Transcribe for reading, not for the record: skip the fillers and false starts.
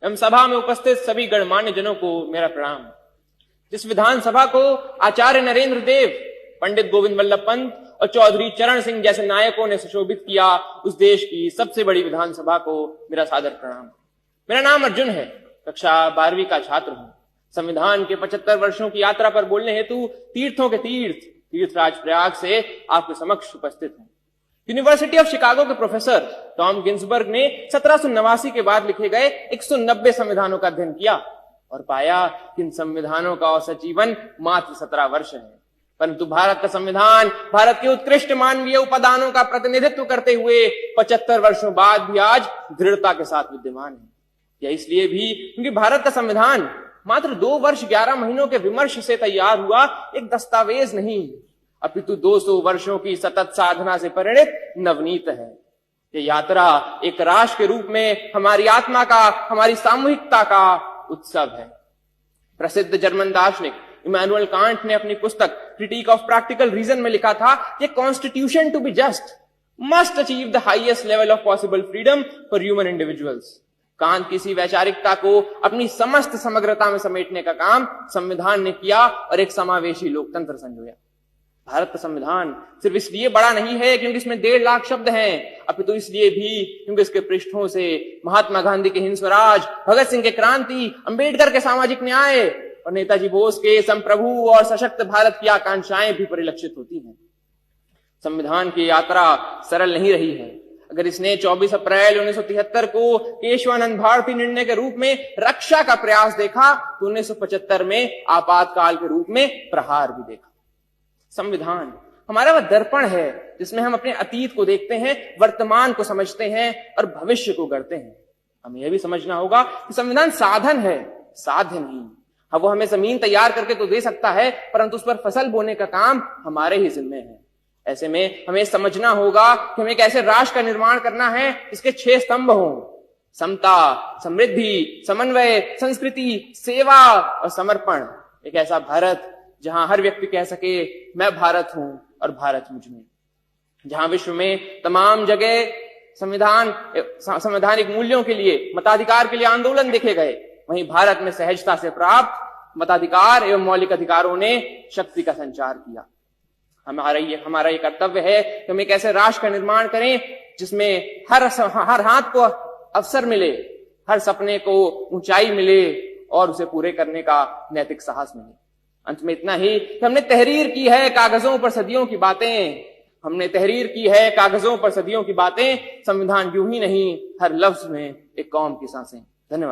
एवं सभा में उपस्थित सभी गणमान्य जनों को मेरा प्रणाम। जिस विधानसभा को आचार्य नरेंद्र देव, पंडित गोविंद वल्लभ पंत और चौधरी चरण सिंह जैसे नायकों ने सुशोभित किया, उस देश की सबसे बड़ी विधानसभा को मेरा सादर प्रणाम। मेरा नाम अर्जुन है, कक्षा 12वीं का छात्र हूं। संविधान के 75 वर्षों की यात्रा पर बोलने हेतु तीर्थों के तीर्थराज प्रयाग से आपके समक्ष उपस्थित हूं। यूनिवर्सिटी ऑफ शिकागो के प्रोफेसर टॉम गिन्सबर्ग ने 1789 के बाद लिखे गए 190 संविधानों का अध्ययन किया और पाया कि इन संविधानों का औसत जीवन मात्र 17 वर्ष है। परंतु भारत का संविधान भारत के उत्कृष्ट मानवीय उपादानों का प्रतिनिधित्व करते हुए 75 वर्षों बाद भी आज दृढ़ता के साथ विद्यमान है। यह इसलिए भी क्योंकि भारत का संविधान मात्र 2 वर्ष 11 महीनों के विमर्श से तैयार हुआ एक दस्तावेज नहीं, अपितु 200 वर्षों की सतत साधना से परिणित नवनीत है। ये यात्रा एक राष्ट्र के रूप में हमारी आत्मा का, हमारी सामूहिकता का उत्सव है। प्रसिद्ध जर्मन दार्शनिक इमैनुअल कांट ने अपनी पुस्तक क्रिटिक ऑफ प्रैक्टिकल रीजन में लिखा था कि constitution to be just must achieve the highest level of possible freedom for human individuals. Kant की इसी वैचारिकता को अपनी समस्त समग्रता में समेटने का काम संविधान ने किया और एक समावेशी लोकतंत्र संजोया। भारत का संविधान सिर्फ इसलिए बड़ा नहीं है क्योंकि इसमें 1.5 लाख शब्द हैं, अपितु इसलिए भी क्योंकि इसके पृष्ठों से महात्मा गांधी के हिंद स्वराज, भगत सिंह के क्रांति, अंबेडकर के सामाजिक न्याय और नेताजी बोस के संप्रभु और सशक्त भारत की आकांक्षाएं भी परिलक्षित होती हैं। संविधान की यात्रा सरल नहीं रही है। अगर इसने 24 अप्रैल 1973 को केशवानंद भारती निर्णय के रूप में रक्षा का प्रयास देखा तो 1975 में आपातकाल के रूप में प्रहार भी देखा। संविधान हमारा वह दर्पण है जिसमें हम अपने अतीत को देखते हैं, वर्तमान को समझते हैं और भविष्य को गढ़ते हैं। हमें यह भी समझना होगा कि संविधान साधन है, साध्य नहीं। हाँ, वो हमें जमीन तैयार करके तो दे सकता है, परंतु उस पर फसल बोने का काम हमारे ही जिम्मे है। ऐसे में हमें समझना होगा कि हमें कैसे राष्ट्र का निर्माण करना है। इसके 6 स्तंभ हों: समता, समृद्धि, समन्वय, संस्कृति, सेवा और समर्पण। एक ऐसा भारत जहां हर व्यक्ति कह सके मैं भारत हूं और भारत मुझ में। जहां विश्व में तमाम जगह संवैधानिक मूल्यों के लिए, मताधिकार के लिए आंदोलन देखे गए, वहीं भारत में सहजता से प्राप्त मताधिकार एवं मौलिक अधिकारों ने शक्ति का संचार किया। हमारा ये कर्तव्य है कि हम एक ऐसे राष्ट्र का निर्माण करें जिसमें हर हाथ को अवसर मिले, हर सपने को ऊंचाई मिले और उसे पूरे करने का नैतिक साहस मिले। अंत में इतना ही कि हमने तहरीर की है कागजों पर सदियों की बातें, हमने तहरीर की है कागजों पर सदियों की बातें। संविधान यूं ही नहीं, हर लफ्ज में एक कौम की सांसें।